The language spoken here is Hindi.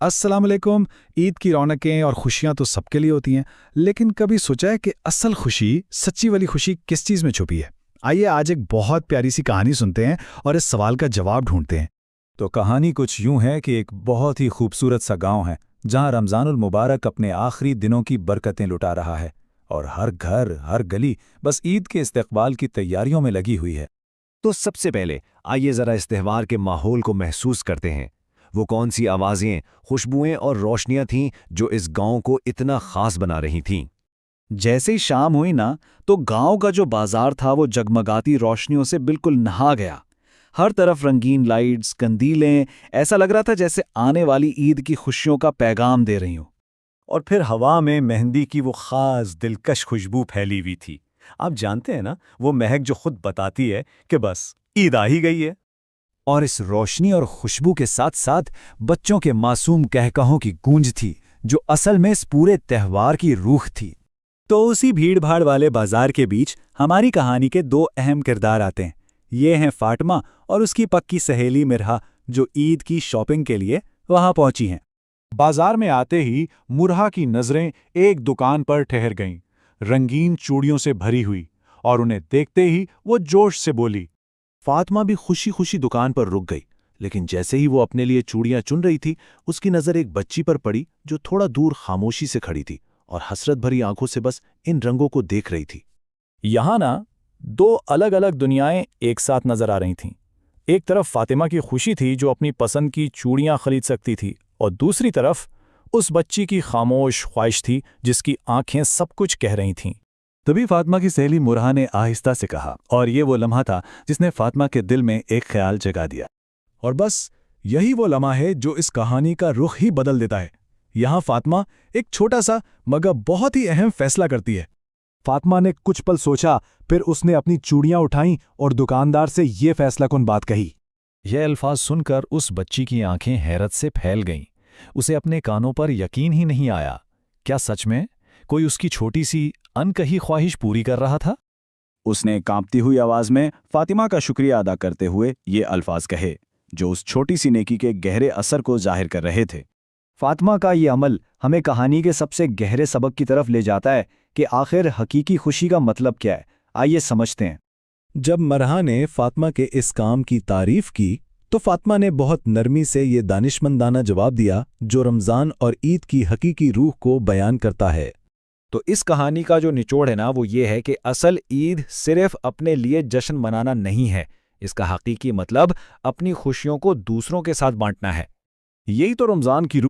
अस्सलाम वालेकुम। ईद की रौनकें और खुशियां तो सबके लिए होती हैं, लेकिन कभी सोचा है कि असल खुशी, सच्ची वाली खुशी किस चीज़ में छुपी है? आइए आज एक बहुत प्यारी सी कहानी सुनते हैं और इस सवाल का जवाब ढूंढते हैं। तो कहानी कुछ यूं है कि एक बहुत ही खूबसूरत सा गांव है जहां रमज़ानुल मुबारक अपने आखिरी दिनों की बरकतें लुटा रहा है और हर घर हर गली बस ईद के इस्तकबाल की तैयारियों में लगी हुई है। तो सबसे पहले आइए जरा इस त्यौहार के माहौल को महसूस करते हैं। वो कौन सी आवाजें, खुशबुएं और रोशनियां थीं जो इस गांव को इतना खास बना रही थीं। जैसे ही शाम हुई ना, तो गांव का जो बाजार था वो जगमगाती रोशनियों से बिल्कुल नहा गया। हर तरफ रंगीन लाइट्स, कंदीलें, ऐसा लग रहा था जैसे आने वाली ईद की खुशियों का पैगाम दे रही हों। और फिर हवा में मेहंदी की वो खास दिलकश खुशबू फैली हुई थी। आप जानते हैं ना, वो महक जो खुद बताती है कि बस ईद आ ही गई है। और इस रोशनी और खुशबू के साथ साथ बच्चों के मासूम कहकहों की गूंज थी जो असल में इस पूरे त्यौहार की रूह थी। तो उसी भीड़-भाड़ वाले बाजार के बीच हमारी कहानी के दो अहम किरदार आते हैं। ये हैं फातिमा और उसकी पक्की सहेली मिरहा, जो ईद की शॉपिंग के लिए वहां पहुंची हैं। बाजार में आते ही मुरहा की नजरें एक दुकान पर ठहर गईं, रंगीन चूड़ियों से भरी हुई, और उन्हें देखते ही वो जोश से बोली। फातिमा भी खुशी खुशी दुकान पर रुक गई, लेकिन जैसे ही वो अपने लिए चूड़ियां चुन रही थी, उसकी नजर एक बच्ची पर पड़ी जो थोड़ा दूर खामोशी से खड़ी थी और हसरत भरी आंखों से बस इन रंगों को देख रही थी। यहाँ ना दो अलग अलग दुनियाएं एक साथ नजर आ रही थीं। एक तरफ फातिमा की खुशी थी जो अपनी पसंद की चूड़ियां खरीद सकती थी, और दूसरी तरफ उस बच्ची की खामोश ख्वाहिश थी जिसकी आंखें सब कुछ कह रही थीं। तभी फातिमा की सहेली मुरहा ने आहिस्ता से कहा, और ये वो लम्हा था जिसने फातिमा के दिल में एक ख्याल जगा दिया। और बस यही वो लम्हा है जो इस कहानी का रुख ही बदल देता है। यहाँ फातिमा एक छोटा सा मगर बहुत ही अहम फैसला करती है। फातिमा ने कुछ पल सोचा, फिर उसने अपनी चूड़ियां उठाईं और दुकानदार से ये फैसलाकुन बात कही। यह अल्फाज सुनकर उस बच्ची की आंखें हैरत से फैल गईं। उसे अपने कानों पर यकीन ही नहीं आया। क्या सच में कोई उसकी छोटी सी अनकही ख्वाहिश पूरी कर रहा था? उसने कांपती हुई आवाज में फातिमा का शुक्रिया अदा करते हुए ये अल्फाज कहे, जो उस छोटी सी नेकी के गहरे असर को जाहिर कर रहे थे। फातिमा का ये अमल हमें कहानी के सबसे गहरे सबक की तरफ ले जाता है कि आखिर हकीकी खुशी का मतलब क्या है। आइए समझते हैं। जब मरहा ने फातिमा के इस काम की तारीफ की, तो फातिमा ने बहुत नरमी से ये दानिशमंदाना जवाब दिया जो रमज़ान और ईद की हकीकी रूह को बयान करता है। तो इस कहानी का जो निचोड़ है ना, वो ये है कि असल ईद सिर्फ अपने लिए जश्न मनाना नहीं है। इसका हकीकी मतलब अपनी खुशियों को दूसरों के साथ बांटना है। यही तो रमज़ान की रूह